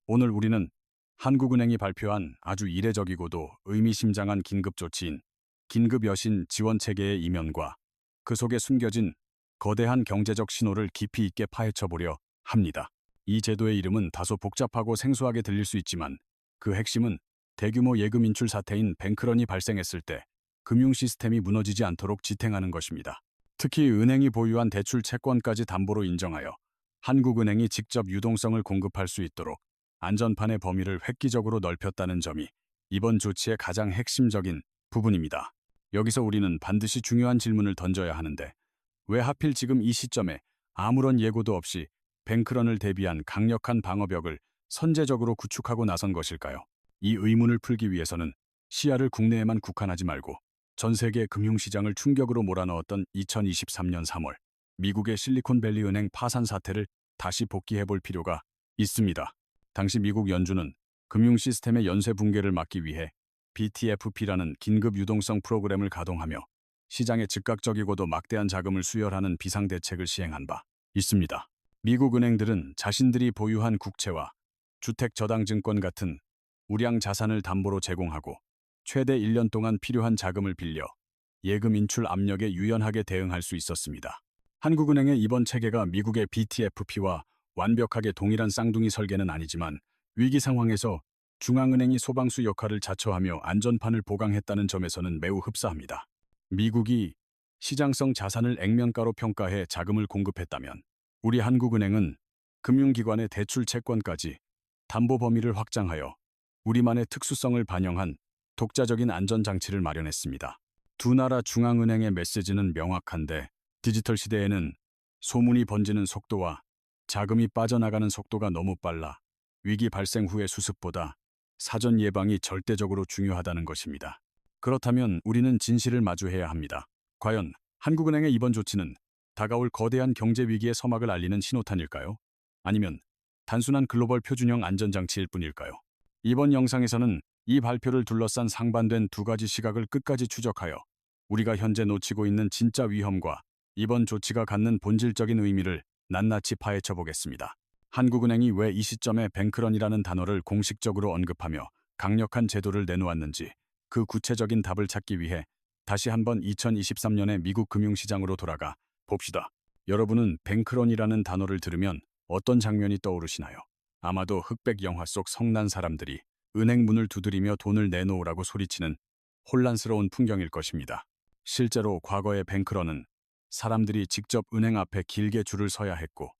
오늘 우리는 한국은행이 발표한 아주 이례적이고도 의미심장한 긴급조치인 긴급여신 지원체계의 이면과 그 속에 숨겨진 거대한 경제적 신호를 깊이 있게 파헤쳐보려 합니다. 이 제도의 이름은 다소 복잡하고 생소하게 들릴 수 있지만 그 핵심은 대규모 예금 인출 사태인 뱅크런이 발생했을 때 금융 시스템이 무너지지 않도록 지탱하는 것입니다. 특히 은행이 보유한 대출 채권까지 담보로 인정하여 한국은행이 직접 유동성을 공급할 수 있도록 안전판의 범위를 획기적으로 넓혔다는 점이 이번 조치의 가장 핵심적인 부분입니다. 여기서 우리는 반드시 중요한 질문을 던져야 하는데 왜 하필 지금 이 시점에 아무런 예고도 없이 뱅크런을 대비한 강력한 방어벽을 선제적으로 구축하고 나선 것일까요? 이 의문을 풀기 위해서는 시야를 국내에만 국한하지 말고 전 세계 금융시장을 충격으로 몰아넣었던 2023년 3월 미국의 실리콘밸리 은행 파산 사태를 다시 복기해 볼 필요가 있습니다. 당시 미국 연준은 금융 시스템의 연쇄 붕괴를 막기 위해 BTFP라는 긴급 유동성 프로그램을 가동하며 시장에 즉각적이고도 막대한 자금을 수혈하는 비상대책을 시행한 바 있습니다. 미국 은행들은 자신들이 보유한 국채와 주택저당증권 같은 우량 자산을 담보로 제공하고 최대 1년 동안 필요한 자금을 빌려 예금 인출 압력에 유연하게 대응할 수 있었습니다. 한국은행의 이번 체계가 미국의 BTFP와 완벽하게 동일한 쌍둥이 설계는 아니지만 위기 상황에서 중앙은행이 소방수 역할을 자처하며 안전판을 보강했다는 점에서는 매우 흡사합니다. 미국이 시장성 자산을 액면가로 평가해 자금을 공급했다면 우리 한국은행은 금융기관의 대출 채권까지 담보 범위를 확장하여 우리만의 특수성을 반영한 독자적인 안전장치를 마련했습니다. 두 나라 중앙은행의 메시지는 명확한데 디지털 시대에는 소문이 번지는 속도와 자금이 빠져나가는 속도가 너무 빨라 위기 발생 후의 수습보다 사전 예방이 절대적으로 중요하다는 것입니다. 그렇다면 우리는 진실을 마주해야 합니다. 과연 한국은행의 이번 조치는 다가올 거대한 경제 위기의 서막을 알리는 신호탄일까요? 아니면 단순한 글로벌 표준형 안전장치일 뿐일까요? 이번 영상에서는 이 발표를 둘러싼 상반된 두 가지 시각을 끝까지 추적하여 우리가 현재 놓치고 있는 진짜 위험과 이번 조치가 갖는 본질적인 의미를 낱낱이 파헤쳐 보겠습니다. 한국은행이 왜 이 시점에 뱅크런이라는 단어를 공식적으로 언급하며 강력한 제도를 내놓았는지 그 구체적인 답을 찾기 위해 다시 한번 2023년의 미국 금융시장으로 돌아가 봅시다. 여러분은 뱅크런이라는 단어를 들으면 어떤 장면이 떠오르시나요? 아마도 흑백 영화 속 성난 사람들이 은행 문을 두드리며 돈을 내놓으라고 소리치는 혼란스러운 풍경일 것입니다. 실제로 과거의 뱅크런은 사람들이 직접 은행 앞에 길게 줄을 서야 했고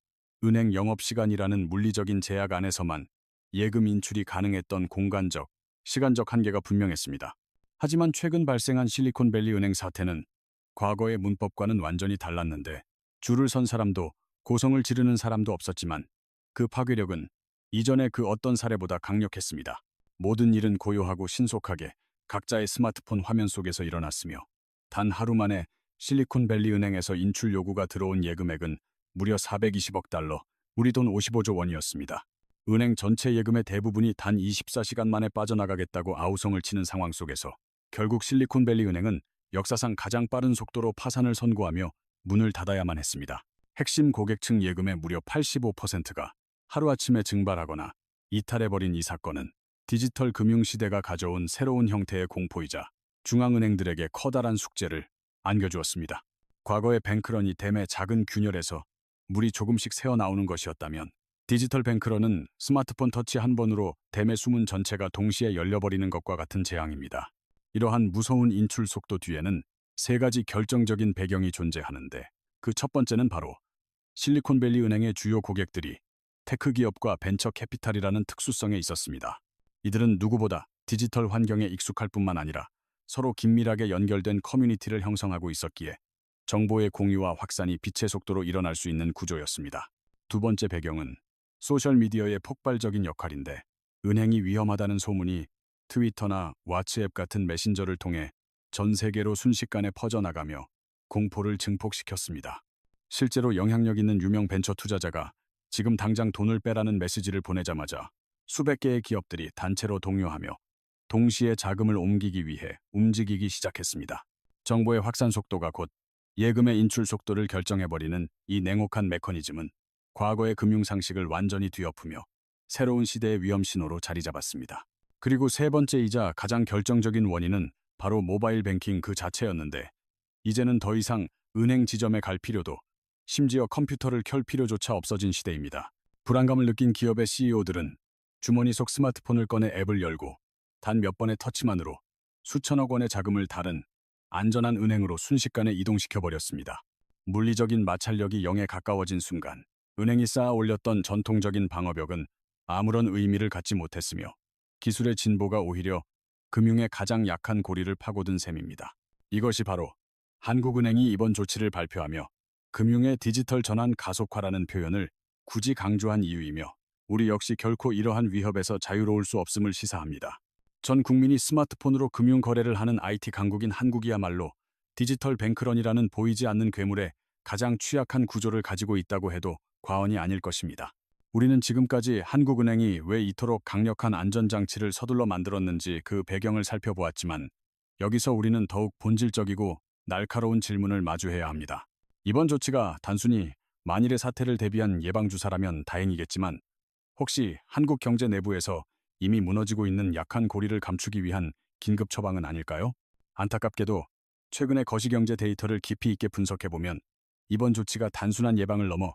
은행 영업시간이라는 물리적인 제약 안에서만 예금 인출이 가능했던 공간적, 시간적 한계가 분명했습니다. 하지만 최근 발생한 실리콘밸리 은행 사태는 과거의 문법과는 완전히 달랐는데 줄을 선 사람도 고성을 지르는 사람도 없었지만 그 파괴력은 이전의 그 어떤 사례보다 강력했습니다. 모든 일은 고요하고 신속하게 각자의 스마트폰 화면 속에서 일어났으며 단 하루 만에 실리콘밸리 은행에서 인출 요구가 들어온 예금액은 무려 420억 달러, 우리 돈 55조 원이었습니다. 은행 전체 예금의 대부분이 단 24시간 만에 빠져나가겠다고 아우성을 치는 상황 속에서 결국 실리콘밸리 은행은 역사상 가장 빠른 속도로 파산을 선고하며 문을 닫아야만 했습니다. 핵심 고객층 예금의 무려 85%가 하루아침에 증발하거나 이탈해버린 이 사건은 디지털 금융시대가 가져온 새로운 형태의 공포이자 중앙은행들에게 커다란 숙제를 안겨주었습니다. 과거의 뱅크런이 댐의 작은 균열에서 물이 조금씩 새어나오는 것이었다면 디지털 뱅크런은 스마트폰 터치 한 번으로 댐의 수문 전체가 동시에 열려버리는 것과 같은 재앙입니다. 이러한 무서운 인출 속도 뒤에는 세 가지 결정적인 배경이 존재하는데 그 첫 번째는 바로 실리콘밸리 은행의 주요 고객들이 테크 기업과 벤처 캐피탈이라는 특수성에 있었습니다. 이들은 누구보다 디지털 환경에 익숙할 뿐만 아니라 서로 긴밀하게 연결된 커뮤니티를 형성하고 있었기에 정보의 공유와 확산이 빛의 속도로 일어날 수 있는 구조였습니다. 두 번째 배경은 소셜미디어의 폭발적인 역할인데 은행이 위험하다는 소문이 트위터나 왓츠앱 같은 메신저를 통해 전 세계로 순식간에 퍼져나가며 공포를 증폭시켰습니다. 실제로 영향력 있는 유명 벤처 투자자가 지금 당장 돈을 빼라는 메시지를 보내자마자 수백 개의 기업들이 단체로 동요하며 동시에 자금을 옮기기 위해 움직이기 시작했습니다. 정보의 확산 속도가 곧 예금의 인출 속도를 결정해버리는 이 냉혹한 메커니즘은 과거의 금융상식을 완전히 뒤엎으며 새로운 시대의 위험 신호로 자리 잡았습니다. 그리고 세 번째이자 가장 결정적인 원인은 바로 모바일 뱅킹 그 자체였는데, 이제는 더 이상 은행 지점에 갈 필요도, 심지어 컴퓨터를 켤 필요조차 없어진 시대입니다. 불안감을 느낀 기업의 CEO들은 주머니 속 스마트폰을 꺼내 앱을 열고 단 몇 번의 터치만으로 수천억 원의 자금을 다른 안전한 은행으로 순식간에 이동시켜버렸습니다. 물리적인 마찰력이 0에 가까워진 순간 은행이 쌓아 올렸던 전통적인 방어벽은 아무런 의미를 갖지 못했으며, 기술의 진보가 오히려 금융의 가장 약한 고리를 파고든 셈입니다. 이것이 바로 한국은행이 이번 조치를 발표하며 금융의 디지털 전환 가속화라는 표현을 굳이 강조한 이유이며, 우리 역시 결코 이러한 위협에서 자유로울 수 없음을 시사합니다. 전 국민이 스마트폰으로 금융 거래를 하는 IT 강국인 한국이야말로 디지털 뱅크런이라는 보이지 않는 괴물의 가장 취약한 구조를 가지고 있다고 해도 과언이 아닐 것입니다. 우리는 지금까지 한국은행이 왜 이토록 강력한 안전장치를 서둘러 만들었는지 그 배경을 살펴보았지만, 여기서 우리는 더욱 본질적이고 날카로운 질문을 마주해야 합니다. 이번 조치가 단순히 만일의 사태를 대비한 예방주사라면 다행이겠지만, 혹시 한국 경제 내부에서 이미 무너지고 있는 약한 고리를 감추기 위한 긴급 처방은 아닐까요? 안타깝게도 최근의 거시경제 데이터를 깊이 있게 분석해보면 이번 조치가 단순한 예방을 넘어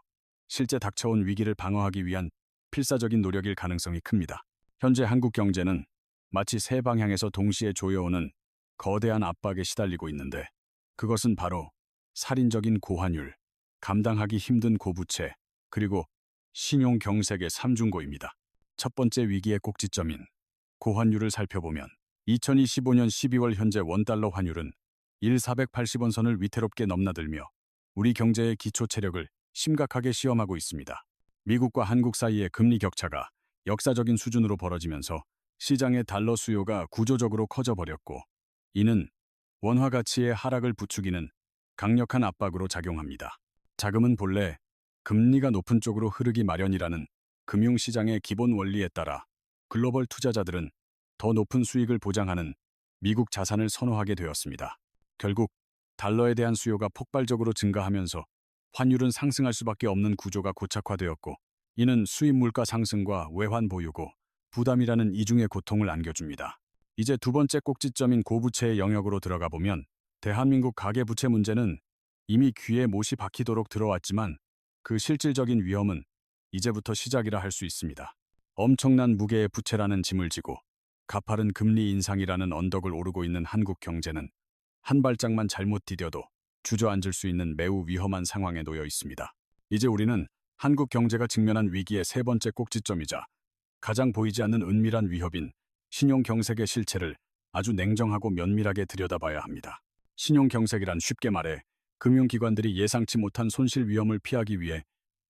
실제 닥쳐온 위기를 방어하기 위한 필사적인 노력일 가능성이 큽니다. 현재 한국 경제는 마치 세 방향에서 동시에 조여오는 거대한 압박에 시달리고 있는데, 그것은 바로 살인적인 고환율, 감당하기 힘든 고부채, 그리고 신용 경색의 삼중고입니다. 첫 번째 위기의 꼭지점인 고환율을 살펴보면 2025년 12월 현재 원달러 환율은 1,480원 선을 위태롭게 넘나들며 우리 경제의 기초 체력을 심각하게 시험하고 있습니다. 미국과 한국 사이의 금리 격차가 역사적인 수준으로 벌어지면서 시장의 달러 수요가 구조적으로 커져버렸고, 이는 원화 가치의 하락을 부추기는 강력한 압박으로 작용합니다. 자금은 본래 금리가 높은 쪽으로 흐르기 마련이라는 금융시장의 기본 원리에 따라 글로벌 투자자들은 더 높은 수익을 보장하는 미국 자산을 선호하게 되었습니다. 결국 달러에 대한 수요가 폭발적으로 증가하면서 환율은 상승할 수밖에 없는 구조가 고착화되었고, 이는 수입 물가 상승과 외환 보유고 부담이라는 이중의 고통을 안겨줍니다. 이제 두 번째 꼭지점인 고부채의 영역으로 들어가 보면, 대한민국 가계부채 문제는 이미 귀에 못이 박히도록 들어왔지만 그 실질적인 위험은 이제부터 시작이라 할 수 있습니다. 엄청난 무게의 부채라는 짐을 지고 가파른 금리 인상이라는 언덕을 오르고 있는 한국 경제는 한 발짝만 잘못 디뎌도 주저앉을 수 있는 매우 위험한 상황에 놓여 있습니다. 이제 우리는 한국 경제가 직면한 위기의 세 번째 꼭지점이자 가장 보이지 않는 은밀한 위협인 신용 경색의 실체를 아주 냉정하고 면밀하게 들여다봐야 합니다. 신용 경색이란 쉽게 말해 금융기관들이 예상치 못한 손실 위험을 피하기 위해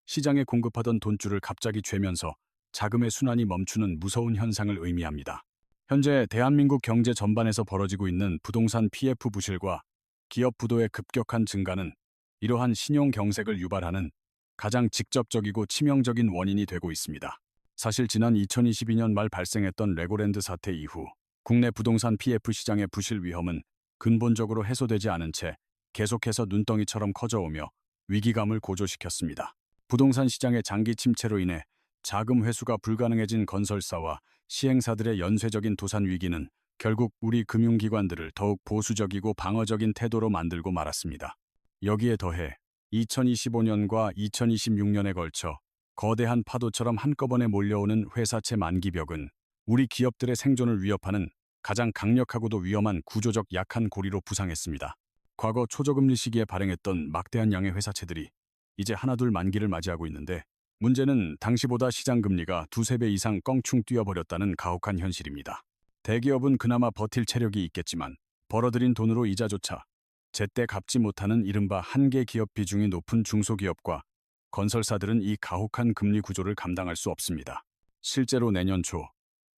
시장에 공급하던 돈줄을 갑자기 쬐면서 자금의 순환이 멈추는 무서운 현상을 의미합니다. 현재 대한민국 경제 전반에서 벌어지고 있는 부동산 PF 부실과 기업 부도의 급격한 증가는 이러한 신용 경색을 유발하는 가장 직접적이고 치명적인 원인이 되고 있습니다. 사실 지난 2022년 말 발생했던 레고랜드 사태 이후 국내 부동산 PF 시장의 부실 위험은 근본적으로 해소되지 않은 채 계속해서 눈덩이처럼 커져오며 위기감을 고조시켰습니다. 부동산 시장의 장기 침체로 인해 자금 회수가 불가능해진 건설사와 시행사들의 연쇄적인 도산 위기는 결국 우리 금융기관들을 더욱 보수적이고 방어적인 태도로 만들고 말았습니다. 여기에 더해 2025년과 2026년에 걸쳐 거대한 파도처럼 한꺼번에 몰려오는 회사채 만기벽은 우리 기업들의 생존을 위협하는 가장 강력하고도 위험한 구조적 약한 고리로 부상했습니다. 과거 초저금리 시기에 발행했던 막대한 양의 회사채들이 이제 하나둘 만기를 맞이하고 있는데, 문제는 당시보다 시장금리가 두세 배 이상 껑충 뛰어버렸다는 가혹한 현실입니다. 대기업은 그나마 버틸 체력이 있겠지만 벌어들인 돈으로 이자조차 제때 갚지 못하는 이른바 한계 기업 비중이 높은 중소기업과 건설사들은 이 가혹한 금리 구조를 감당할 수 없습니다. 실제로 내년 초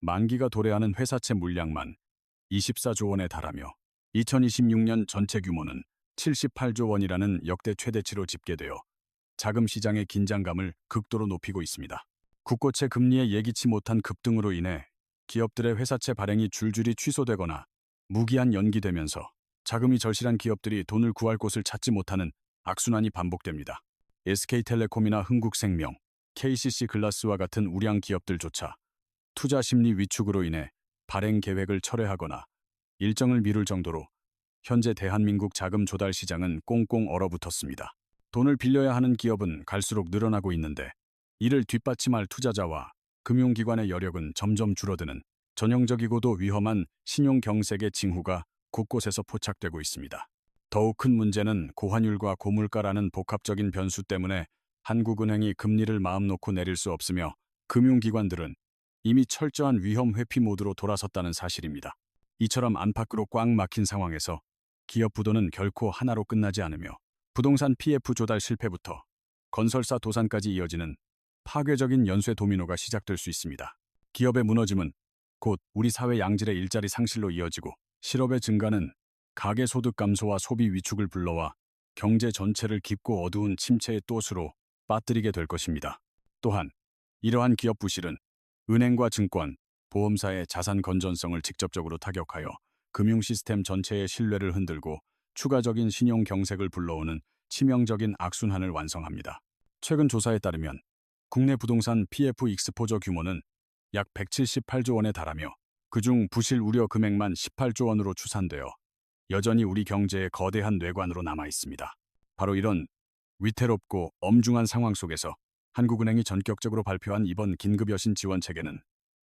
만기가 도래하는 회사채 물량만 24조 원에 달하며 2026년 전체 규모는 78조 원이라는 역대 최대치로 집계되어 자금 시장의 긴장감을 극도로 높이고 있습니다. 국고채 금리의 예기치 못한 급등으로 인해 기업들의 회사채 발행이 줄줄이 취소되거나 무기한 연기되면서 자금이 절실한 기업들이 돈을 구할 곳을 찾지 못하는 악순환이 반복됩니다. SK텔레콤이나 흥국생명, KCC 글라스와 같은 우량 기업들조차 투자 심리 위축으로 인해 발행 계획을 철회하거나 일정을 미룰 정도로 현재 대한민국 자금 조달 시장은 꽁꽁 얼어붙었습니다. 돈을 빌려야 하는 기업은 갈수록 늘어나고 있는데 이를 뒷받침할 투자자와 금융기관의 여력은 점점 줄어드는 전형적이고도 위험한 신용경색의 징후가 곳곳에서 포착되고 있습니다. 더욱 큰 문제는 고환율과 고물가라는 복합적인 변수 때문에 한국은행이 금리를 마음 놓고 내릴 수 없으며 금융기관들은 이미 철저한 위험 회피 모드로 돌아섰다는 사실입니다. 이처럼 안팎으로 꽉 막힌 상황에서 기업 부도는 결코 하나로 끝나지 않으며 부동산 PF 조달 실패부터 건설사 도산까지 이어지는 파괴적인 연쇄 도미노가 시작될 수 있습니다. 기업의 무너짐은 곧 우리 사회 양질의 일자리 상실로 이어지고 실업의 증가는 가계소득 감소와 소비 위축을 불러와 경제 전체를 깊고 어두운 침체의 또수로 빠뜨리게 될 것입니다. 또한 이러한 기업 부실은 은행과 증권, 보험사의 자산 건전성을 직접적으로 타격하여 금융 시스템 전체의 신뢰를 흔들고 추가적인 신용 경색을 불러오는 치명적인 악순환을 완성합니다. 최근 조사에 따르면 국내 부동산 PF 익스포저 규모는 약 178조 원에 달하며 그중 부실 우려 금액만 18조 원으로 추산되어 여전히 우리 경제의 거대한 뇌관으로 남아 있습니다. 바로 이런 위태롭고 엄중한 상황 속에서 한국은행이 전격적으로 발표한 이번 긴급여신 지원체계는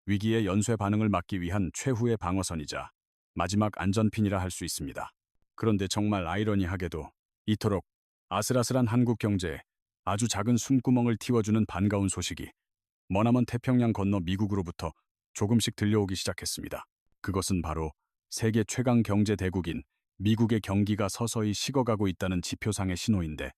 위기의 연쇄 반응을 막기 위한 최후의 방어선이자 마지막 안전핀이라 할 수 있습니다. 그런데 정말 아이러니하게도 이토록 아슬아슬한 한국 경제에 아주 작은 숨구멍을 틔워주는 반가운 소식이 머나먼 태평양 건너 미국으로부터 조금씩 들려오기 시작했습니다. 그것은 바로 세계 최강 경제 대국인 미국의 경기가 서서히 식어가고 있다는 지표상의 신호인데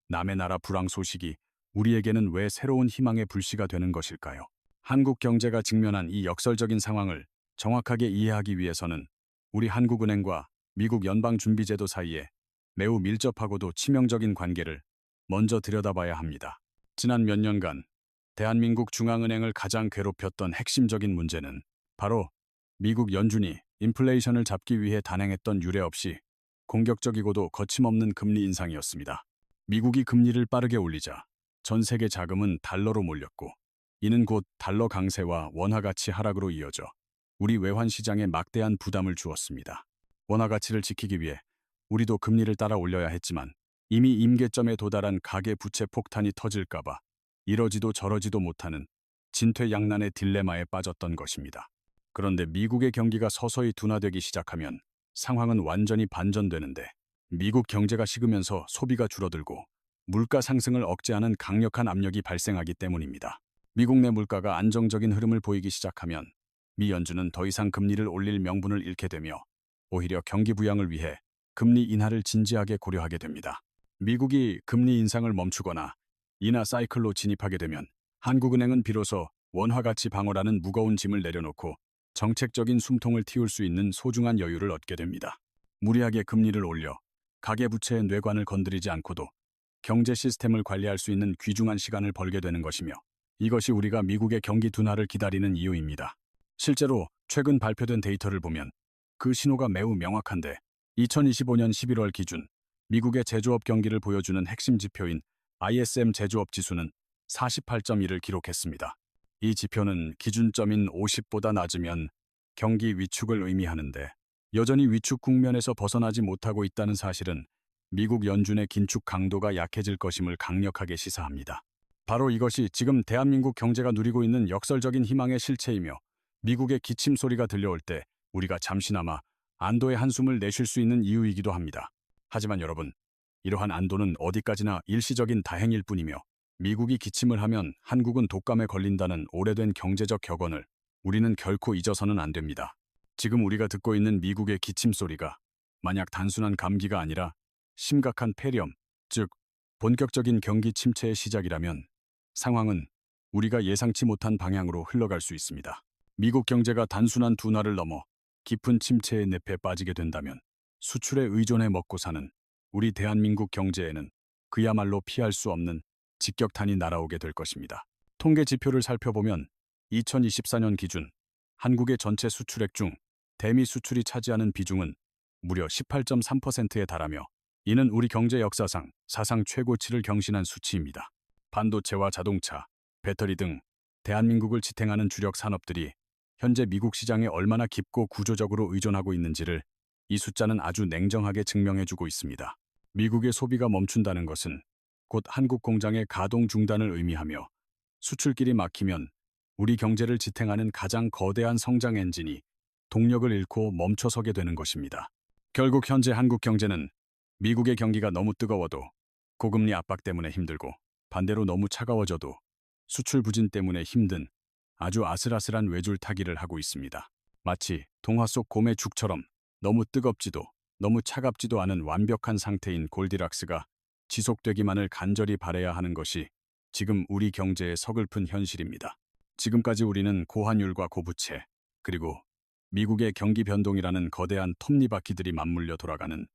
남의 나라 불황 소식이 우리에게는 왜 새로운 희망의 불씨가 되는 것일까요? 한국 경제가 직면한 이 역설적인 상황을 정확하게 이해하기 위해서는 우리 한국은행과 미국 연방준비제도 사이에 매우 밀접하고도 치명적인 관계를 먼저 들여다봐야 합니다. 지난 몇 년간 대한민국 중앙은행을 가장 괴롭혔던 핵심적인 문제는 바로 미국 연준이 인플레이션을 잡기 위해 단행했던 유례 없이 공격적이고도 거침없는 금리 인상이었습니다. 미국이 금리를 빠르게 올리자 전 세계 자금은 달러로 몰렸고 이는 곧 달러 강세와 원화 가치 하락으로 이어져 우리 외환 시장에 막대한 부담을 주었습니다. 원화 가치를 지키기 위해 우리도 금리를 따라 올려야 했지만 이미 임계점에 도달한 가계 부채 폭탄이 터질까봐 이러지도 저러지도 못하는 진퇴양난의 딜레마에 빠졌던 것입니다. 그런데 미국의 경기가 서서히 둔화되기 시작하면 상황은 완전히 반전되는데 미국 경제가 식으면서 소비가 줄어들고 물가 상승을 억제하는 강력한 압력이 발생하기 때문입니다. 미국 내 물가가 안정적인 흐름을 보이기 시작하면 미 연준은 더 이상 금리를 올릴 명분을 잃게 되며 오히려 경기 부양을 위해 금리 인하를 진지하게 고려하게 됩니다. 미국이 금리 인상을 멈추거나 인하 사이클로 진입하게 되면 한국은행은 비로소 원화 가치 방어라는 무거운 짐을 내려놓고 정책적인 숨통을 틔울 수 있는 소중한 여유를 얻게 됩니다. 무리하게 금리를 올려 가계부채의 뇌관을 건드리지 않고도 경제 시스템을 관리할 수 있는 귀중한 시간을 벌게 되는 것이며 이것이 우리가 미국의 경기 둔화를 기다리는 이유입니다. 실제로 최근 발표된 데이터를 보면 그 신호가 매우 명확한데 2025년 11월 기준 미국의 제조업 경기를 보여주는 핵심 지표인 ISM 제조업 지수는 48.1을 기록했습니다. 이 지표는 기준점인 50보다 낮으면 경기 위축을 의미하는데 여전히 위축 국면에서 벗어나지 못하고 있다는 사실은 미국 연준의 긴축 강도가 약해질 것임을 강력하게 시사합니다. 바로 이것이 지금 대한민국 경제가 누리고 있는 역설적인 희망의 실체이며 미국의 기침 소리가 들려올 때 우리가 잠시나마 안도의 한숨을 내쉴 수 있는 이유이기도 합니다. 하지만 여러분, 이러한 안도는 어디까지나 일시적인 다행일 뿐이며 미국이 기침을 하면 한국은 독감에 걸린다는 오래된 경제적 격언을 우리는 결코 잊어서는 안 됩니다. 지금 우리가 듣고 있는 미국의 기침 소리가 만약 단순한 감기가 아니라 심각한 폐렴, 즉 본격적인 경기 침체의 시작이라면 상황은 우리가 예상치 못한 방향으로 흘러갈 수 있습니다. 미국 경제가 단순한 둔화를 넘어 깊은 침체의 늪에 빠지게 된다면 수출에 의존해 먹고 사는 우리 대한민국 경제에는 그야말로 피할 수 없는 직격탄이 날아오게 될 것입니다. 통계 지표를 살펴보면 2024년 기준 한국의 전체 수출액 중 대미 수출이 차지하는 비중은 무려 18.3%에 달하며 이는 우리 경제 역사상 사상 최고치를 경신한 수치입니다. 반도체와 자동차, 배터리 등 대한민국을 지탱하는 주력 산업들이 현재 미국 시장에 얼마나 깊고 구조적으로 의존하고 있는지를 이 숫자는 아주 냉정하게 증명해주고 있습니다. 미국의 소비가 멈춘다는 것은 곧 한국 공장의 가동 중단을 의미하며 수출길이 막히면 우리 경제를 지탱하는 가장 거대한 성장 엔진이 동력을 잃고 멈춰서게 되는 것입니다. 결국 현재 한국 경제는 미국의 경기가 너무 뜨거워도 고금리 압박 때문에 힘들고 반대로 너무 차가워져도 수출 부진 때문에 힘든 아주 아슬아슬한 외줄타기를 하고 있습니다. 마치 동화 속 곰의 죽처럼 너무 뜨겁지도 너무 차갑지도 않은 완벽한 상태인 골디락스가 지속되기만을 간절히 바라야 하는 것이 지금 우리 경제의 서글픈 현실입니다. 지금까지 우리는 고환율과 고부채, 그리고 미국의 경기 변동이라는 거대한 톱니바퀴들이 맞물려 돌아가는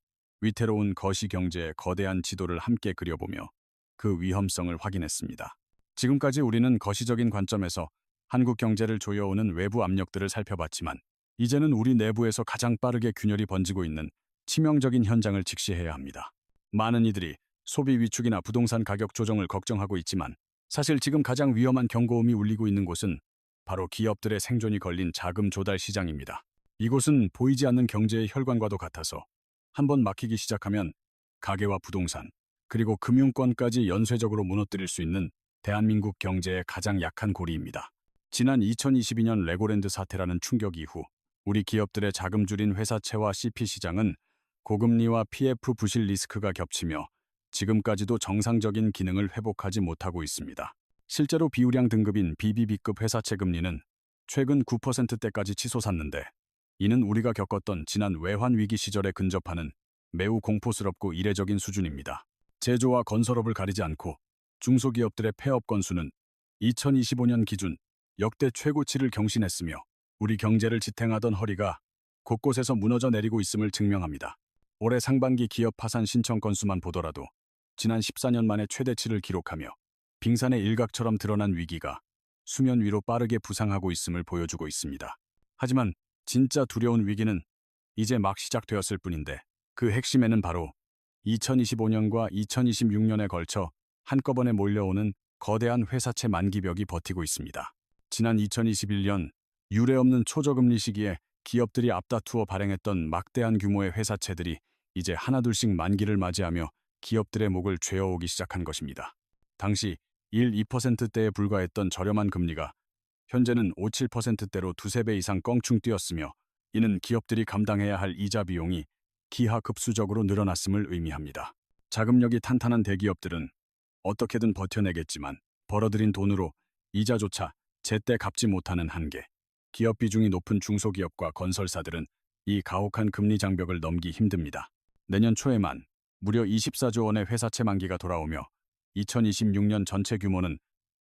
위태로운 거시경제의 거대한 지도를 함께 그려보며 그 위험성을 확인했습니다. 지금까지 우리는 거시적인 관점에서 한국 경제를 조여오는 외부 압력들을 살펴봤지만 이제는 우리 내부에서 가장 빠르게 균열이 번지고 있는 치명적인 현장을 직시해야 합니다. 많은 이들이 소비 위축이나 부동산 가격 조정을 걱정하고 있지만 사실 지금 가장 위험한 경고음이 울리고 있는 곳은 바로 기업들의 생존이 걸린 자금 조달 시장입니다. 이곳은 보이지 않는 경제의 혈관과도 같아서 한번 막히기 시작하면 가계와 부동산, 그리고 금융권까지 연쇄적으로 무너뜨릴 수 있는 대한민국 경제의 가장 약한 고리입니다. 지난 2022년 레고랜드 사태라는 충격 이후 우리 기업들의 자금 줄인 회사채와 CP 시장은 고금리와 PF 부실 리스크가 겹치며 지금까지도 정상적인 기능을 회복하지 못하고 있습니다. 실제로 비우량 등급인 BBB급 회사채 금리는 최근 9%대까지 치솟았는데 이는 우리가 겪었던 지난 외환 위기 시절에 근접하는 매우 공포스럽고 이례적인 수준입니다. 제조와 건설업을 가리지 않고 중소기업들의 폐업 건수는 2025년 기준 역대 최고치를 경신했으며 우리 경제를 지탱하던 허리가 곳곳에서 무너져 내리고 있음을 증명합니다. 올해 상반기 기업 파산 신청 건수만 보더라도 지난 14년 만에 최대치를 기록하며 빙산의 일각처럼 드러난 위기가 수면 위로 빠르게 부상하고 있음을 보여주고 있습니다. 하지만 진짜 두려운 위기는 이제 막 시작되었을 뿐인데 그 핵심에는 바로 2025년과 2026년에 걸쳐 한꺼번에 몰려오는 거대한 회사채 만기벽이 버티고 있습니다. 지난 2021년 유례없는 초저금리 시기에 기업들이 앞다투어 발행했던 막대한 규모의 회사채들이 이제 하나둘씩 만기를 맞이하며 기업들의 목을 죄어오기 시작한 것입니다. 당시 1, 2%대에 불과했던 저렴한 금리가 현재는 5, 7%대로 두세 배 이상 껑충 뛰었으며 이는 기업들이 감당해야 할 이자 비용이 기하급수적으로 늘어났음을 의미합니다. 자금력이 탄탄한 대기업들은 어떻게든 버텨내겠지만 벌어들인 돈으로 이자조차 제때 갚지 못하는 한계, 기업 비중이 높은 중소기업과 건설사들은 이 가혹한 금리 장벽을 넘기 힘듭니다. 내년 초에만 무려 24조 원의 회사채 만기가 돌아오며 2026년 전체 규모는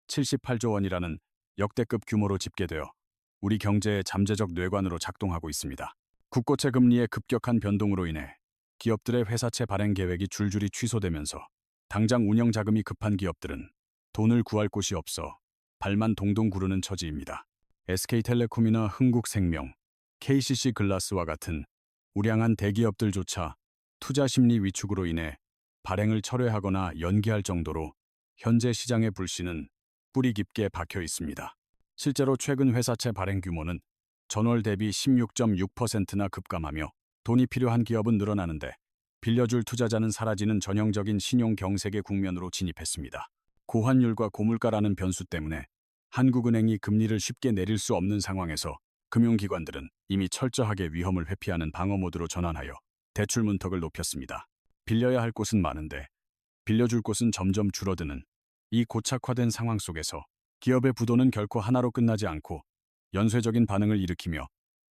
78조 원이라는 역대급 규모로 집계되어 우리 경제의 잠재적 뇌관으로 작동하고 있습니다. 국고채 금리의 급격한 변동으로 인해 기업들의 회사채 발행 계획이 줄줄이 취소되면서 당장 운영 자금이 급한 기업들은 돈을 구할 곳이 없어 발만 동동 구르는 처지입니다. SK텔레콤이나 흥국생명, KCC 글라스와 같은 우량한 대기업들조차 투자 심리 위축으로 인해 발행을 철회하거나 연기할 정도로 현재 시장의 불씨는 뿌리 깊게 박혀 있습니다. 실제로 최근 회사채 발행 규모는 전월 대비 16.6%나 급감하며 돈이 필요한 기업은 늘어나는데 빌려줄 투자자는 사라지는 전형적인 신용 경색의 국면으로 진입했습니다. 고환율과 고물가라는 변수 때문에 한국은행이 금리를 쉽게 내릴 수 없는 상황에서 금융기관들은 이미 철저하게 위험을 회피하는 방어 모드로 전환하여 대출 문턱을 높였습니다. 빌려야 할 곳은 많은데 빌려줄 곳은 점점 줄어드는 이 고착화된 상황 속에서 기업의 부도는 결코 하나로 끝나지 않고 연쇄적인 반응을 일으키며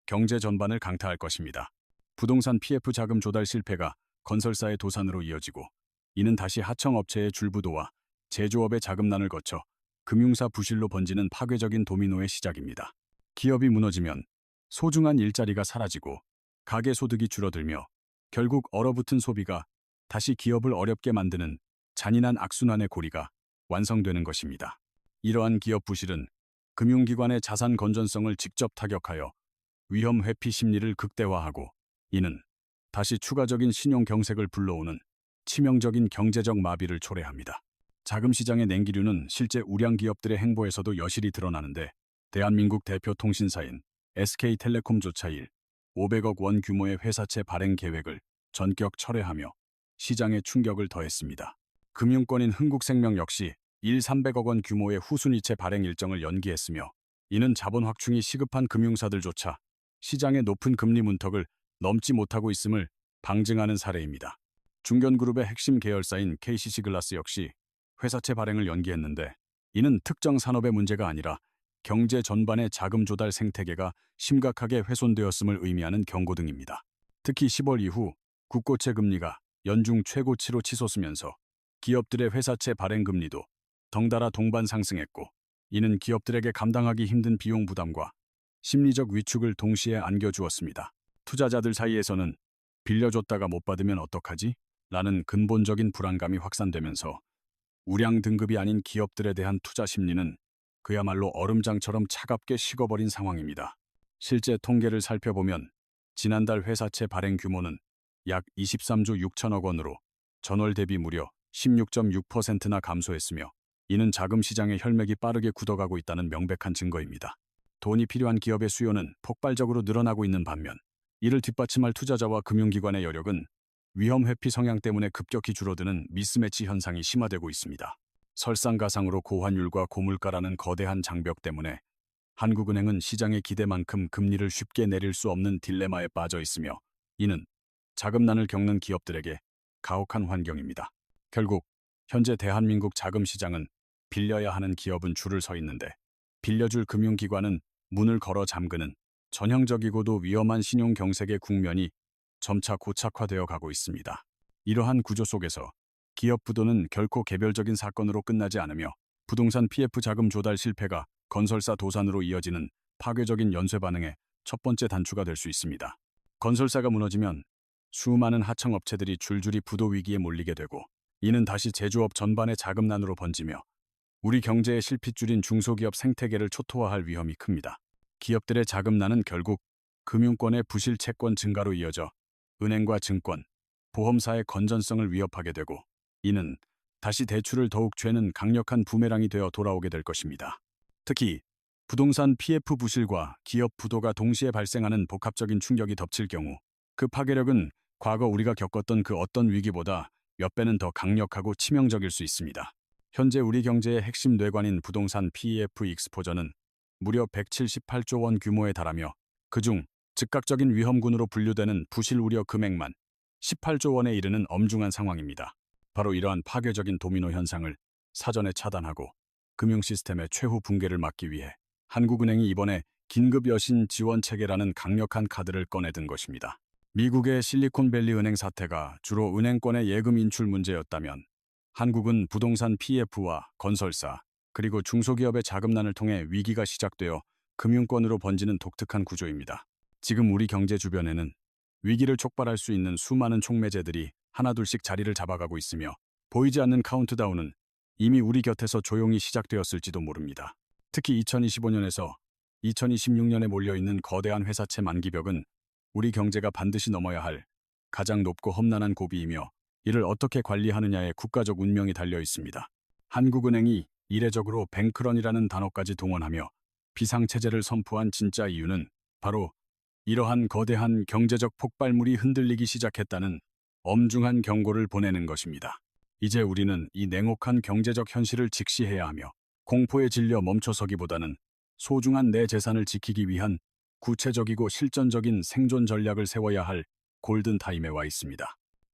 경제 전반을 강타할 것입니다. 부동산 PF 자금 조달 실패가 건설사의 도산으로 이어지고 이는 다시 하청업체의 줄부도와 제조업의 자금난을 거쳐 금융사 부실로 번지는 파괴적인 도미노의 시작입니다. 기업이 무너지면 소중한 일자리가 사라지고 가계소득이 줄어들며 결국 얼어붙은 소비가 다시 기업을 어렵게 만드는 잔인한 악순환의 고리가 완성되는 것입니다. 이러한 기업 부실은 금융기관의 자산 건전성을 직접 타격하여 위험 회피 심리를 극대화하고 이는 다시 추가적인 신용 경색을 불러오는 치명적인 경제적 마비를 초래합니다. 자금 시장의 냉기류는 실제 우량 기업들의 행보에서도 여실히 드러나는데 대한민국 대표 통신사인 SK텔레콤조차 500억 원 규모의 회사채 발행 계획을 전격 철회하며 시장에 충격을 더했습니다. 금융권인 흥국생명 역시 300억 원 규모의 후순위채 발행 일정을 연기했으며 이는 자본 확충이 시급한 금융사들조차 시장의 높은 금리 문턱을 넘지 못하고 있음을 방증하는 사례입니다. 중견그룹의 핵심 계열사인 KCC글라스 역시 회사채 발행을 연기했는데 이는 특정 산업의 문제가 아니라 경제 전반의 자금 조달 생태계가 심각하게 훼손되었음을 의미하는 경고등입니다. 특히 10월 이후 국고채 금리가 연중 최고치로 치솟으면서 기업들의 회사채 발행 금리도 덩달아 동반 상승했고 이는 기업들에게 감당하기 힘든 비용 부담과 심리적 위축을 동시에 안겨주었습니다. 투자자들 사이에서는 빌려줬다가 못 받으면 어떡하지? 라는 근본적인 불안감이 확산되면서 우량 등급이 아닌 기업들에 대한 투자 심리는 그야말로 얼음장처럼 차갑게 식어버린 상황입니다. 실제 통계를 살펴보면 지난달 회사채 발행 규모는 약 23조 6천억 원으로 전월 대비 무려 16.6%나 감소했으며 이는 자금 시장의 혈맥이 빠르게 굳어가고 있다는 명백한 증거입니다. 돈이 필요한 기업의 수요는 폭발적으로 늘어나고 있는 반면 이를 뒷받침할 투자자와 금융기관의 여력은 위험 회피 성향 때문에 급격히 줄어드는 미스매치 현상이 심화되고 있습니다. 설상가상으로 고환율과 고물가라는 거대한 장벽 때문에 한국은행은 시장의 기대만큼 금리를 쉽게 내릴 수 없는 딜레마에 빠져 있으며 이는 자금난을 겪는 기업들에게 가혹한 환경입니다. 결국 현재 대한민국 자금 시장은 빌려야 하는 기업은 줄을 서 있는데 빌려줄 금융기관은 문을 걸어 잠그는 전형적이고도 위험한 신용 경색의 국면이 점차 고착화되어 가고 있습니다. 이러한 구조 속에서 기업 부도는 결코 개별적인 사건으로 끝나지 않으며 부동산 PF 자금 조달 실패가 건설사 도산으로 이어지는 파괴적인 연쇄 반응의 첫 번째 단추가 될 수 있습니다. 건설사가 무너지면 수많은 하청업체들이 줄줄이 부도 위기에 몰리게 되고 이는 다시 제조업 전반의 자금난으로 번지며 우리 경제의 실핏줄인 중소기업 생태계를 초토화할 위험이 큽니다. 기업들의 자금난은 결국 금융권의 부실 채권 증가로 이어져 은행과 증권, 보험사의 건전성을 위협하게 되고 이는 다시 대출을 더욱 죄는 강력한 부메랑이 되어 돌아오게 될 것입니다. 특히 부동산 PF 부실과 기업 부도가 동시에 발생하는 복합적인 충격이 덮칠 경우 그 파괴력은 과거 우리가 겪었던 그 어떤 위기보다 몇 배는 더 강력하고 치명적일 수 있습니다. 현재 우리 경제의 핵심 뇌관인 부동산 PF 익스포저는 무려 178조 원 규모에 달하며 그중 즉각적인 위험군으로 분류되는 부실 우려 금액만 18조 원에 이르는 엄중한 상황입니다. 바로 이러한 파괴적인 도미노 현상을 사전에 차단하고 금융 시스템의 최후 붕괴를 막기 위해 한국은행이 이번에 긴급 여신 지원 체계라는 강력한 카드를 꺼내든 것입니다. 미국의 실리콘밸리 은행 사태가 주로 은행권의 예금 인출 문제였다면 한국은 부동산 PF와 건설사 그리고 중소기업의 자금난을 통해 위기가 시작되어 금융권으로 번지는 독특한 구조입니다. 지금 우리 경제 주변에는 위기를 촉발할 수 있는 수많은 촉매제들이 하나둘씩 자리를 잡아가고 있으며 보이지 않는 카운트다운은 이미 우리 곁에서 조용히 시작되었을지도 모릅니다. 특히 2025년에서 2026년에 몰려있는 거대한 회사채 만기벽은 우리 경제가 반드시 넘어야 할 가장 높고 험난한 고비이며 이를 어떻게 관리하느냐에 국가적 운명이 달려 있습니다. 한국은행이 이례적으로 뱅크런이라는 단어까지 동원하며 비상체제를 선포한 진짜 이유는 바로 이러한 거대한 경제적 폭발물이 흔들리기 시작했다는 엄중한 경고를 보내는 것입니다. 이제 우리는 이 냉혹한 경제적 현실을 직시해야 하며 공포에 질려 멈춰서기보다는 소중한 내 재산을 지키기 위한 구체적이고 실전적인 생존 전략을 세워야 할 골든타임에 와 있습니다.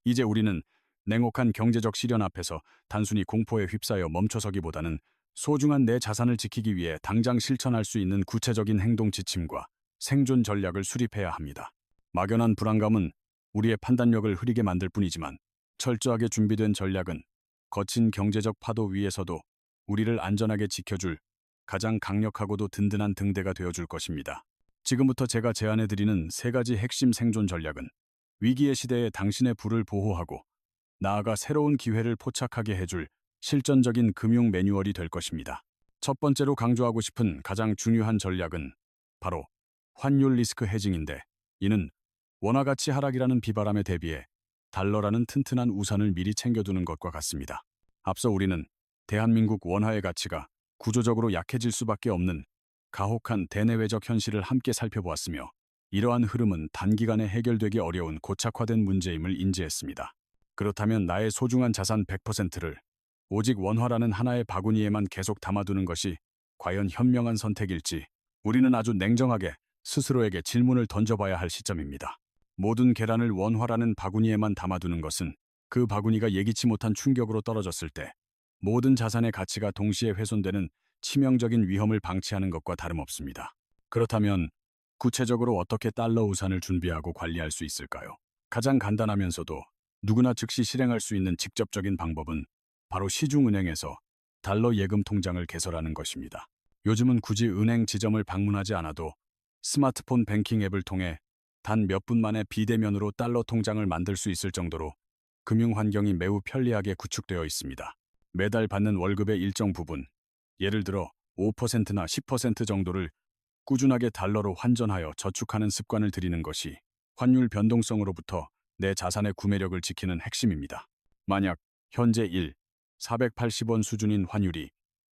이제 우리는 냉혹한 경제적 시련 앞에서 단순히 공포에 휩싸여 멈춰서기보다는 소중한 내 자산을 지키기 위해 당장 실천할 수 있는 구체적인 행동 지침과 생존 전략을 수립해야 합니다. 막연한 불안감은 우리의 판단력을 흐리게 만들 뿐이지만 철저하게 준비된 전략은 거친 경제적 파도 위에서도 우리를 안전하게 지켜줄 가장 강력하고도 든든한 등대가 되어줄 것입니다. 지금부터 제가 제안해드리는 3가지 핵심 생존 전략은 위기의 시대에 당신의 부를 보호하고 나아가 새로운 기회를 포착하게 해줄 실전적인 금융 매뉴얼이 될 것입니다. 첫 번째로 강조하고 싶은 가장 중요한 전략은 바로 환율 리스크 헤징인데 이는 원화 가치 하락이라는 비바람에 대비해 달러라는 튼튼한 우산을 미리 챙겨두는 것과 같습니다. 앞서 우리는 대한민국 원화의 가치가 구조적으로 약해질 수밖에 없는 가혹한 대내외적 현실을 함께 살펴보았으며, 이러한 흐름은 단기간에 해결되기 어려운 고착화된 문제임을 인지했습니다. 그렇다면 나의 소중한 자산 100%를 오직 원화라는 하나의 바구니에만 계속 담아두는 것이 과연 현명한 선택일지, 우리는 아주 냉정하게 스스로에게 질문을 던져봐야 할 시점입니다. 모든 계란을 원화라는 바구니에만 담아두는 것은 그 바구니가 예기치 못한 충격으로 떨어졌을 때 모든 자산의 가치가 동시에 훼손되는 치명적인 위험을 방치하는 것과 다름없습니다. 그렇다면 구체적으로 어떻게 달러 우산을 준비하고 관리할 수 있을까요? 가장 간단하면서도 누구나 즉시 실행할 수 있는 직접적인 방법은 바로 시중은행에서 달러 예금 통장을 개설하는 것입니다. 요즘은 굳이 은행 지점을 방문하지 않아도 스마트폰 뱅킹 앱을 통해 단 몇 분 만에 비대면으로 달러 통장을 만들 수 있을 정도로 금융 환경이 매우 편리하게 구축되어 있습니다. 매달 받는 월급의 일정 부분, 예를 들어 5%나 10% 정도를 꾸준하게 달러로 환전하여 저축하는 습관을 들이는 것이 환율 변동성으로부터 내 자산의 구매력을 지키는 핵심입니다. 만약 현재 480원 수준인 환율이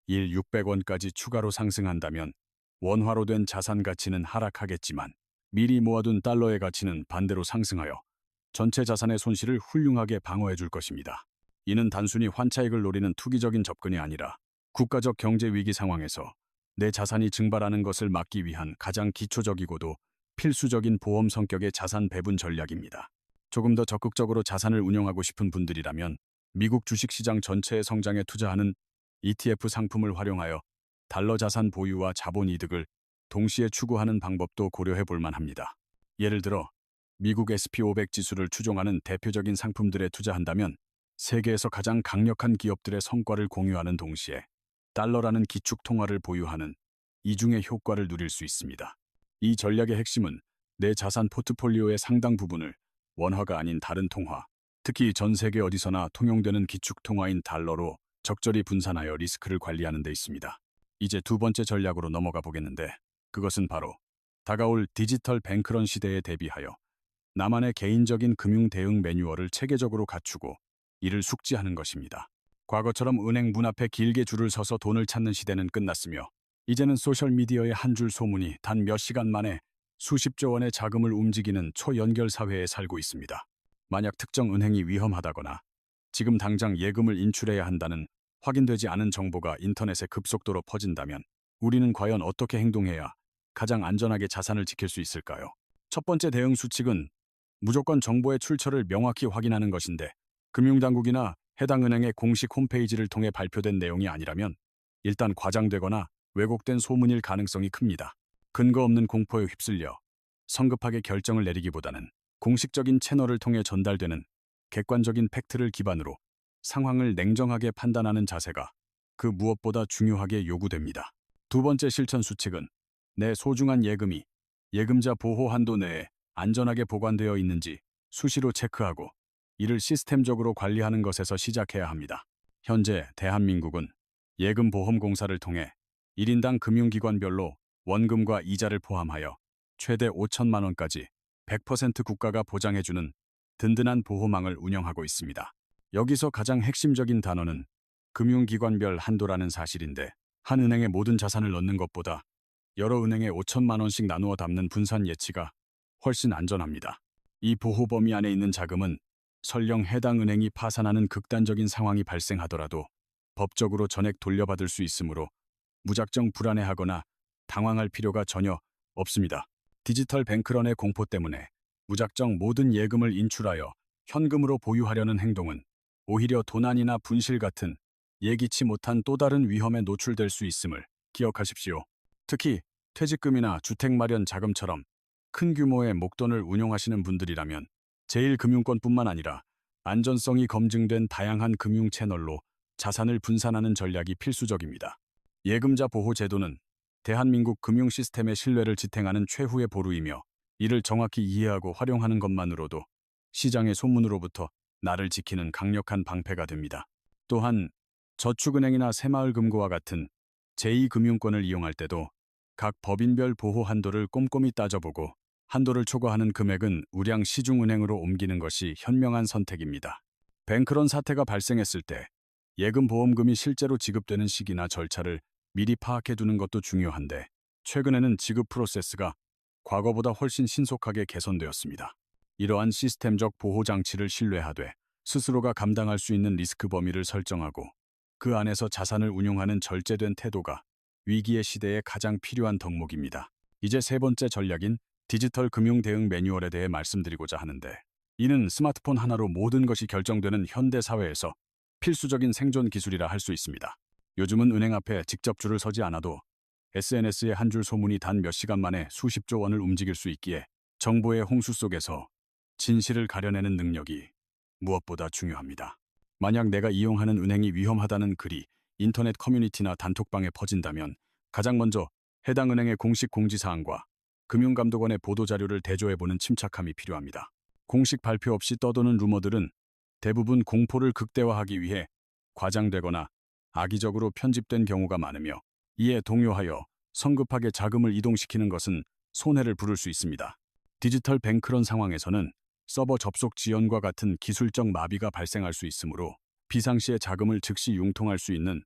600원까지 추가로 상승한다면 원화로 된 자산 가치는 하락하겠지만, 미리 모아둔 달러의 가치는 반대로 상승하여 전체 자산의 손실을 훌륭하게 방어해 줄 것입니다. 이는 단순히 환차익을 노리는 투기적인 접근이 아니라 국가적 경제 위기 상황에서 내 자산이 증발하는 것을 막기 위한 가장 기초적이고도 필수적인 보험 성격의 자산 배분 전략입니다. 조금 더 적극적으로 자산을 운용하고 싶은 분들이라면 미국 주식시장 전체의 성장에 투자하는 ETF 상품을 활용하여 달러 자산 보유와 자본 이득을 동시에 추구하는 방법도 고려해 볼 만합니다. 예를 들어 미국 SP500 지수를 추종하는 대표적인 상품들에 투자한다면 세계에서 가장 강력한 기업들의 성과를 공유하는 동시에 달러라는 기축 통화를 보유하는 이중의 효과를 누릴 수 있습니다. 이 전략의 핵심은 내 자산 포트폴리오의 상당 부분을 원화가 아닌 다른 통화, 특히 전 세계 어디서나 통용되는 기축 통화인 달러로 적절히 분산하여 리스크를 관리하는 데 있습니다. 이제 두 번째 전략으로 넘어가 보겠는데, 그것은 바로 다가올 디지털 뱅크런 시대에 대비하여 나만의 개인적인 금융 대응 매뉴얼을 체계적으로 갖추고 이를 숙지하는 것입니다. 과거처럼 은행 문 앞에 길게 줄을 서서 돈을 찾는 시대는 끝났으며, 이제는 소셜미디어의 한 줄 소문이 단 몇 시간 만에 수십조 원의 자금을 움직이는 초연결 사회에 살고 있습니다. 만약 특정 은행이 위험하다거나 지금 당장 예금을 인출해야 한다는 확인되지 않은 정보가 인터넷에 급속도로 퍼진다면 우리는 과연 어떻게 행동해야 가장 안전하게 자산을 지킬 수 있을까요? 첫 번째 대응 수칙은 무조건 정보의 출처를 명확히 확인하는 것인데, 금융당국이나 해당 은행의 공식 홈페이지를 통해 발표된 내용이 아니라면 일단 과장되거나 왜곡된 소문일 가능성이 큽니다. 근거 없는 공포에 휩쓸려 성급하게 결정을 내리기보다는 공식적인 채널을 통해 전달되는 객관적인 팩트를 기반으로 상황을 냉정하게 판단하는 자세가 그 무엇보다 중요하게 요구됩니다. 두 번째 실천 수칙은 내 소중한 예금이 예금자 보호 한도 내에 안전하게 보관되어 있는지 수시로 체크하고 이를 시스템적으로 관리하는 것에서 시작해야 합니다. 현재 대한민국은 예금보험공사를 통해 1인당 금융기관별로 원금과 이자를 포함하여 최대 5천만 원까지 100% 국가가 보장해주는 든든한 보호망을 운영하고 있습니다. 여기서 가장 핵심적인 단어는 금융기관별 한도라는 사실인데, 한 은행에 모든 자산을 넣는 것보다 여러 은행에 5천만 원씩 나누어 담는 분산 예치가 훨씬 안전합니다. 이 보호 범위 안에 있는 자금은 설령 해당 은행이 파산하는 극단적인 상황이 발생하더라도 법적으로 전액 돌려받을 수 있으므로 무작정 불안해하거나 당황할 필요가 전혀 없습니다. 디지털 뱅크런의 공포 때문에 무작정 모든 예금을 인출하여 현금으로 보유하려는 행동은 오히려 도난이나 분실 같은 예기치 못한 또 다른 위험에 노출될 수 있음을 기억하십시오. 특히 퇴직금이나 주택 마련 자금처럼 큰 규모의 목돈을 운용하시는 분들이라면 제1금융권뿐만 아니라 안전성이 검증된 다양한 금융 채널로 자산을 분산하는 전략이 필수적입니다. 예금자 보호 제도는 대한민국 금융 시스템의 신뢰를 지탱하는 최후의 보루이며, 이를 정확히 이해하고 활용하는 것만으로도 시장의 소문으로부터 나를 지키는 강력한 방패가 됩니다. 또한 저축은행이나 새마을금고와 같은 제2금융권을 이용할 때도 각 법인별 보호 한도를 꼼꼼히 따져보고 한도를 초과하는 금액은 우량 시중은행으로 옮기는 것이 현명한 선택입니다. 뱅크런 사태가 발생했을 때 예금 보험금이 실제로 지급되는 시기나 절차를 미리 파악해 두는 것도 중요한데, 최근에는 지급 프로세스가 과거보다 훨씬 신속하게 개선되었습니다. 이러한 시스템적 보호 장치를 신뢰하되 스스로가 감당할 수 있는 리스크 범위를 설정하고 그 안에서 자산을 운용하는 절제된 태도가 위기의 시대에 가장 필요한 덕목입니다. 이제 세 번째 전략인 디지털 금융 대응 매뉴얼에 대해 말씀드리고자 하는데, 이는 스마트폰 하나로 모든 것이 결정되는 현대 사회에서 필수적인 생존 기술이라 할 수 있습니다. 요즘은 은행 앞에 직접 줄을 서지 않아도 SNS의 한 줄 소문이 단 몇 시간 만에 수십조 원을 움직일 수 있기에 정보의 홍수 속에서 진실을 가려내는 능력이 무엇보다 중요합니다. 만약 내가 이용하는 은행이 위험하다는 글이 인터넷 커뮤니티나 단톡방에 퍼진다면 가장 먼저 해당 은행의 공식 공지사항과 금융감독원의 보도자료를 대조해보는 침착함이 필요합니다. 공식 발표 없이 떠도는 루머들은 대부분 공포를 극대화하기 위해 과장되거나 악의적으로 편집된 경우가 많으며, 이에 동요하여 성급하게 자금을 이동시키는 것은 손해를 부를 수 있습니다. 디지털 뱅크런 상황에서는 서버 접속 지연과 같은 기술적 마비가 발생할 수 있으므로 비상시에 자금을 즉시 융통할 수 있는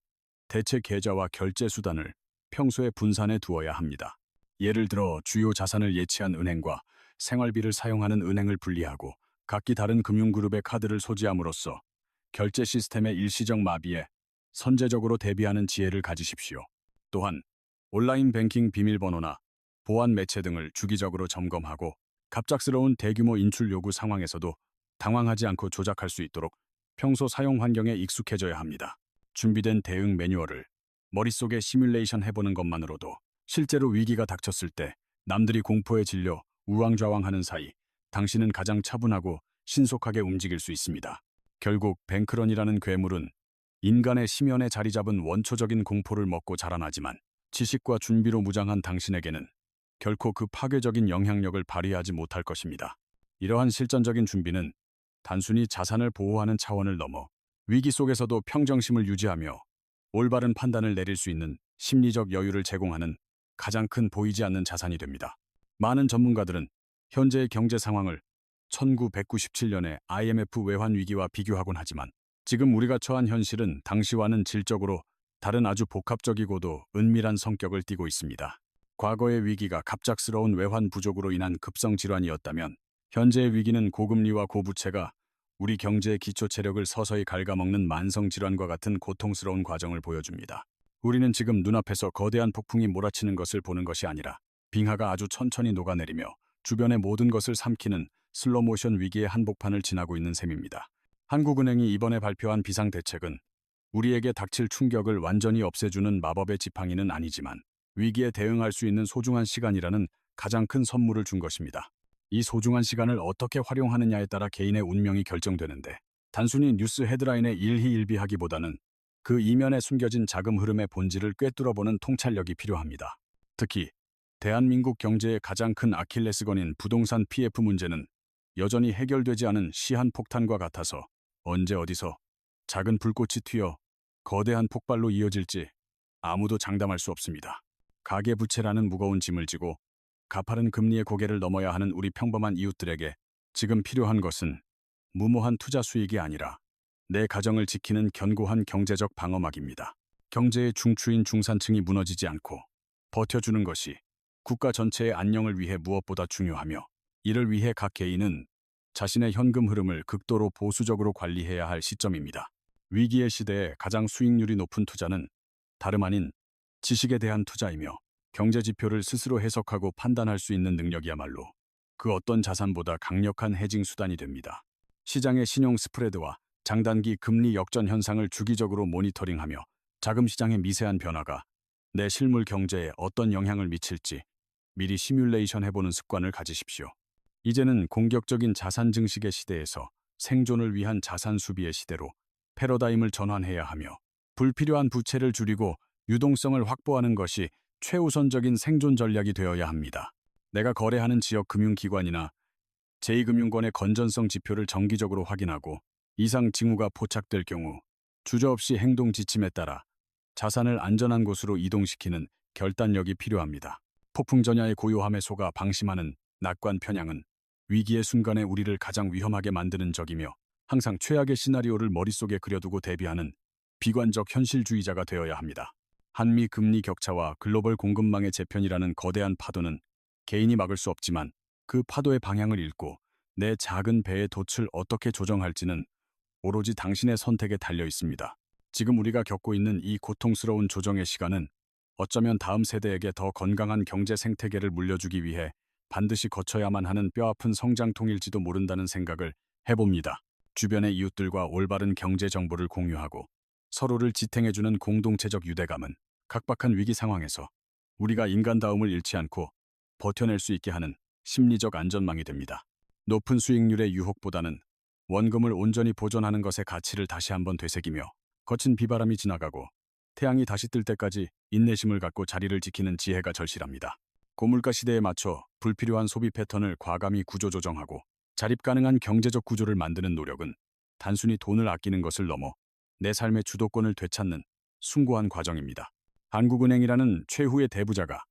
대체 계좌와 결제 수단을 평소에 분산해 두어야 합니다. 예를 들어 주요 자산을 예치한 은행과 생활비를 사용하는 은행을 분리하고 각기 다른 금융그룹의 카드를 소지함으로써 결제 시스템의 일시적 마비에 선제적으로 대비하는 지혜를 가지십시오. 또한 온라인 뱅킹 비밀번호나 보안 매체 등을 주기적으로 점검하고 갑작스러운 대규모 인출 요구 상황에서도 당황하지 않고 조작할 수 있도록 평소 사용 환경에 익숙해져야 합니다. 준비된 대응 매뉴얼을 머릿속에 시뮬레이션 해보는 것만으로도 실제로 위기가 닥쳤을 때 남들이 공포에 질려 우왕좌왕하는 사이 당신은 가장 차분하고 신속하게 움직일 수 있습니다. 결국 뱅크런이라는 괴물은 인간의 심연에 자리 잡은 원초적인 공포를 먹고 자라나지만 지식과 준비로 무장한 당신에게는 결코 그 파괴적인 영향력을 발휘하지 못할 것입니다. 이러한 실전적인 준비는 단순히 자산을 보호하는 차원을 넘어 위기 속에서도 평정심을 유지하며 올바른 판단을 내릴 수 있는 심리적 여유를 제공하는 가장 큰 보이지 않는 자산이 됩니다. 많은 전문가들은 현재의 경제 상황을 1997년의 IMF 외환 위기와 비교하곤 하지만 지금 우리가 처한 현실은 당시와는 질적으로 다른 아주 복합적이고도 은밀한 성격을 띠고 있습니다. 과거의 위기가 갑작스러운 외환 부족으로 인한 급성 질환이었다면 현재의 위기는 고금리와 고부채가 우리 경제의 기초 체력을 서서히 갉아먹는 만성 질환과 같은 고통스러운 과정을 보여줍니다. 우리는 지금 눈앞에서 거대한 폭풍이 몰아치는 것을 보는 것이 아니라 빙하가 아주 천천히 녹아내리며 주변의 모든 것을 삼키는 슬로모션 위기의 한복판을 지나고 있는 셈입니다. 한국은행이 이번에 발표한 비상대책은 우리에게 닥칠 충격을 완전히 없애주는 마법의 지팡이는 아니지만 위기에 대응할 수 있는 소중한 시간이라는 가장 큰 선물을 준 것입니다. 이 소중한 시간을 어떻게 활용하느냐에 따라 개인의 운명이 결정되는데, 단순히 뉴스 헤드라인에 일희일비하기보다는 그 이면에 숨겨진 자금 흐름의 본질을 꿰뚫어보는 통찰력이 필요합니다. 특히 대한민국 경제의 가장 큰 아킬레스건인 부동산 PF 문제는 여전히 해결되지 않은 시한폭탄과 같아서 언제 어디서 작은 불꽃이 튀어 거대한 폭발로 이어질지 아무도 장담할 수 없습니다. 가계부채라는 무거운 짐을 지고 가파른 금리의 고개를 넘어야 하는 우리 평범한 이웃들에게 지금 필요한 것은 무모한 투자 수익이 아니라 내 가정을 지키는 견고한 경제적 방어막입니다. 경제의 중추인 중산층이 무너지지 않고 버텨주는 것이 국가 전체의 안녕을 위해 무엇보다 중요하며, 이를 위해 각 개인은 자신의 현금 흐름을 극도로 보수적으로 관리해야 할 시점입니다. 위기의 시대에 가장 수익률이 높은 투자는 다름 아닌 지식에 대한 투자이며, 경제 지표를 스스로 해석하고 판단할 수 있는 능력이야말로 그 어떤 자산보다 강력한 헤징 수단이 됩니다. 시장의 신용 스프레드와 장단기 금리 역전 현상을 주기적으로 모니터링하며 자금 시장의 미세한 변화가 내 실물 경제에 어떤 영향을 미칠지 미리 시뮬레이션 해보는 습관을 가지십시오. 이제는 공격적인 자산 증식의 시대에서 생존을 위한 자산 수비의 시대로 패러다임을 전환해야 하며, 불필요한 부채를 줄이고 유동성을 확보하는 것이 최우선적인 생존 전략이 되어야 합니다. 내가 거래하는 지역 금융기관이나 제2금융권의 건전성 지표를 정기적으로 확인하고 이상 징후가 포착될 경우 주저없이 행동 지침에 따라 자산을 안전한 곳으로 이동시키는 결단력이 필요합니다. 폭풍 전야의 고요함에 속아 방심하는 낙관 편향은 위기의 순간에 우리를 가장 위험하게 만드는 적이며, 항상 최악의 시나리오를 머릿속에 그려두고 대비하는 비관적 현실주의자가 되어야 합니다. 한미 금리 격차와 글로벌 공급망의 재편이라는 거대한 파도는 개인이 막을 수 없지만 그 파도의 방향을 읽고 내 작은 배의 돛을 어떻게 조정할지는 오로지 당신의 선택에 달려 있습니다. 지금 우리가 겪고 있는 이 고통스러운 조정의 시간은 어쩌면 다음 세대에게 더 건강한 경제 생태계를 물려주기 위해 반드시 거쳐야만 하는 뼈아픈 성장통일지도 모른다는 생각을 해봅니다. 주변의 이웃들과 올바른 경제 정보를 공유하고 서로를 지탱해주는 공동체적 유대감은 각박한 위기 상황에서 우리가 인간다움을 잃지 않고 버텨낼 수 있게 하는 심리적 안전망이 됩니다. 높은 수익률의 유혹보다는 원금을 온전히 보존하는 것의 가치를 다시 한번 되새기며 거친 비바람이 지나가고 태양이 다시 뜰 때까지 인내심을 갖고 자리를 지키는 지혜가 절실합니다. 고물가 시대에 맞춰 불필요한 소비 패턴을 과감히 구조조정하고 자립 가능한 경제적 구조를 만드는 노력은 단순히 돈을 아끼는 것을 넘어 내 삶의 주도권을 되찾는 숭고한 과정입니다. 한국은행이라는 최후의 대부자가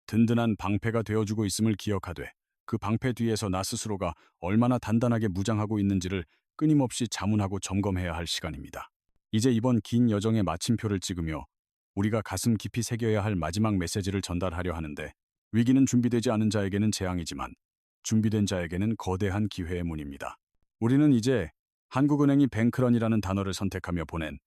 든든한 방패가 되어주고 있음을 기억하되 그 방패 뒤에서 나 스스로가 얼마나 단단하게 무장하고 있는지를 끊임없이 자문하고 점검해야 할 시간입니다. 이제 이번 긴 여정의 마침표를 찍으며 우리가 가슴 깊이 새겨야 할 마지막 메시지를 전달하려 하는데, 위기는 준비되지 않은 자에게는 재앙이지만 준비된 자에게는 거대한 기회의 문입니다. 우리는 이제 한국은행이 뱅크런이라는 단어를 선택하며 보낸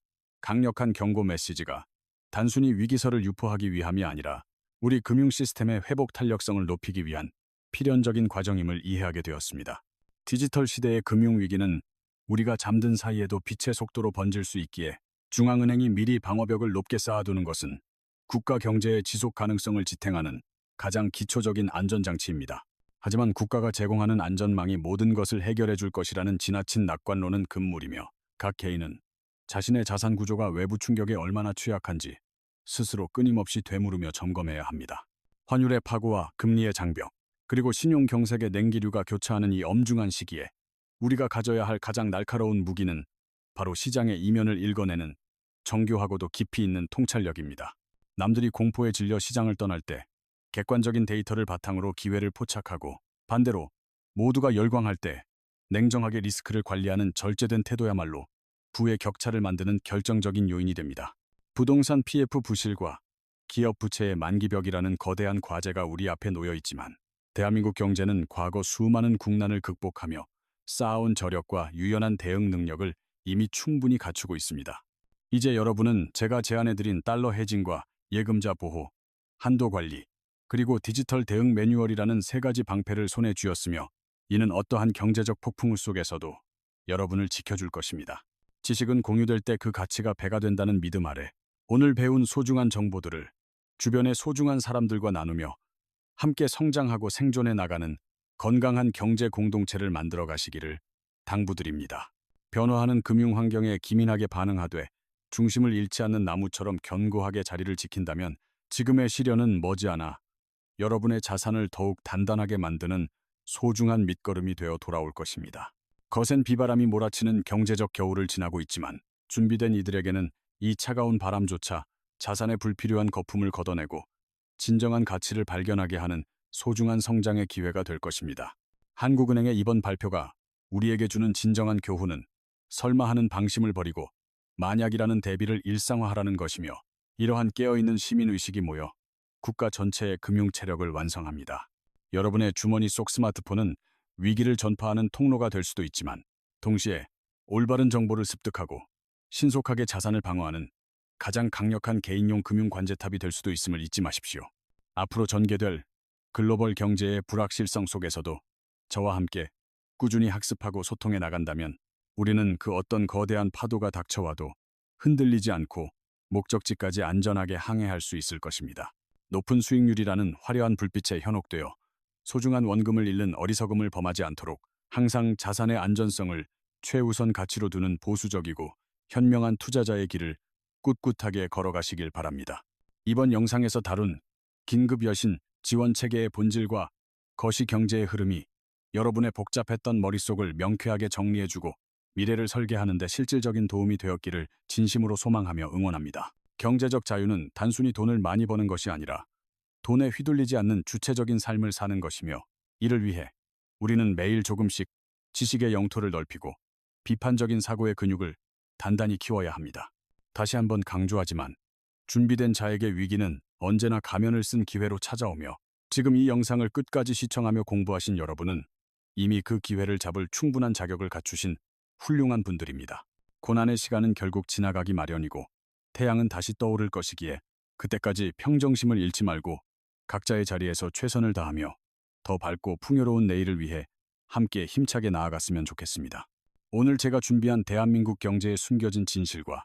강력한 경고 메시지가 단순히 위기설을 유포하기 위함이 아니라 우리 금융 시스템의 회복 탄력성을 높이기 위한 필연적인 과정임을 이해하게 되었습니다. 디지털 시대의 금융위기는 우리가 잠든 사이에도 빛의 속도로 번질 수 있기에 중앙은행이 미리 방어벽을 높게 쌓아두는 것은 국가 경제의 지속 가능성을 지탱하는 가장 기초적인 안전장치입니다. 하지만 국가가 제공하는 안전망이 모든 것을 해결해 줄 것이라는 지나친 낙관론은 금물이며, 각 개인은 자신의 자산 구조가 외부 충격에 얼마나 취약한지 스스로 끊임없이 되물으며 점검해야 합니다. 환율의 파고와 금리의 장벽, 그리고 신용 경색의 냉기류가 교차하는 이 엄중한 시기에 우리가 가져야 할 가장 날카로운 무기는 바로 시장의 이면을 읽어내는 정교하고도 깊이 있는 통찰력입니다. 남들이 공포에 질려 시장을 떠날 때 객관적인 데이터를 바탕으로 기회를 포착하고, 반대로 모두가 열광할 때 냉정하게 리스크를 관리하는 절제된 태도야말로 부의 격차를 만드는 결정적인 요인이 됩니다. 부동산 PF 부실과 기업 부채의 만기벽이라는 거대한 과제가 우리 앞에 놓여 있지만, 대한민국 경제는 과거 수많은 국난을 극복하며 쌓아온 저력과 유연한 대응 능력을 이미 충분히 갖추고 있습니다. 이제 여러분은 제가 제안해드린 달러 해징과 예금자 보호, 한도 관리, 그리고 디지털 대응 매뉴얼이라는 세 가지 방패를 손에 쥐었으며, 이는 어떠한 경제적 폭풍우 속에서도 여러분을 지켜줄 것입니다. 지식은 공유될 때 그 가치가 배가 된다는 믿음 아래 오늘 배운 소중한 정보들을 주변의 소중한 사람들과 나누며 함께 성장하고 생존해 나가는 건강한 경제 공동체를 만들어 가시기를 당부드립니다. 변화하는 금융 환경에 기민하게 반응하되 중심을 잃지 않는 나무처럼 견고하게 자리를 지킨다면 지금의 시련은 머지않아 여러분의 자산을 더욱 단단하게 만드는 소중한 밑거름이 되어 돌아올 것입니다. 거센 비바람이 몰아치는 경제적 겨울을 지나고 있지만 준비된 이들에게는 이 차가운 바람조차 자산의 불필요한 거품을 걷어내고 진정한 가치를 발견하게 하는 소중한 성장의 기회가 될 것입니다. 한국은행의 이번 발표가 우리에게 주는 진정한 교훈은 설마 하는 방심을 버리고 만약이라는 대비를 일상화하라는 것이며, 이러한 깨어있는 시민의식이 모여 국가 전체의 금융 체력을 완성합니다. 여러분의 주머니 속 스마트폰은 위기를 전파하는 통로가 될 수도 있지만, 동시에 올바른 정보를 습득하고 신속하게 자산을 방어하는 가장 강력한 개인용 금융 관제탑이 될 수도 있음을 잊지 마십시오. 앞으로 전개될 글로벌 경제의 불확실성 속에서도 저와 함께 꾸준히 학습하고 소통해 나간다면 우리는 그 어떤 거대한 파도가 닥쳐와도 흔들리지 않고 목적지까지 안전하게 항해할 수 있을 것입니다. 높은 수익률이라는 화려한 불빛에 현혹되어 소중한 원금을 잃는 어리석음을 범하지 않도록 항상 자산의 안전성을 최우선 가치로 두는 보수적이고 현명한 투자자의 길을 꿋꿋하게 걸어가시길 바랍니다. 이번 영상에서 다룬 긴급 여신 지원 체계의 본질과 거시 경제의 흐름이 여러분의 복잡했던 머릿속을 명쾌하게 정리해주고 미래를 설계하는 데 실질적인 도움이 되었기를 진심으로 소망하며 응원합니다. 경제적 자유는 단순히 돈을 많이 버는 것이 아니라 돈에 휘둘리지 않는 주체적인 삶을 사는 것이며, 이를 위해 우리는 매일 조금씩 지식의 영토를 넓히고 비판적인 사고의 근육을 단단히 키워야 합니다. 다시 한번 강조하지만 준비된 자에게 위기는 언제나 가면을 쓴 기회로 찾아오며 지금 이 영상을 끝까지 시청하며 공부하신 여러분은 이미 그 기회를 잡을 충분한 자격을 갖추신 훌륭한 분들입니다. 고난의 시간은 결국 지나가기 마련이고 태양은 다시 떠오를 것이기에 그때까지 평정심을 잃지 말고 각자의 자리에서 최선을 다하며 더 밝고 풍요로운 내일을 위해 함께 힘차게 나아갔으면 좋겠습니다. 오늘 제가 준비한 대한민국 경제의 숨겨진 진실과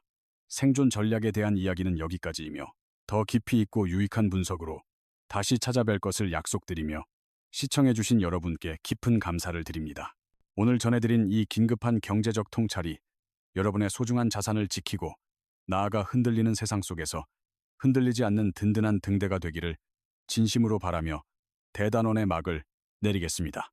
생존 전략에 대한 이야기는 여기까지이며 더 깊이 있고 유익한 분석으로 다시 찾아뵐 것을 약속드리며 시청해주신 여러분께 깊은 감사를 드립니다. 오늘 전해드린 이 긴급한 경제적 통찰이 여러분의 소중한 자산을 지키고 나아가 흔들리는 세상 속에서 흔들리지 않는 든든한 등대가 되기를 진심으로 바라며 대단원의 막을 내리겠습니다.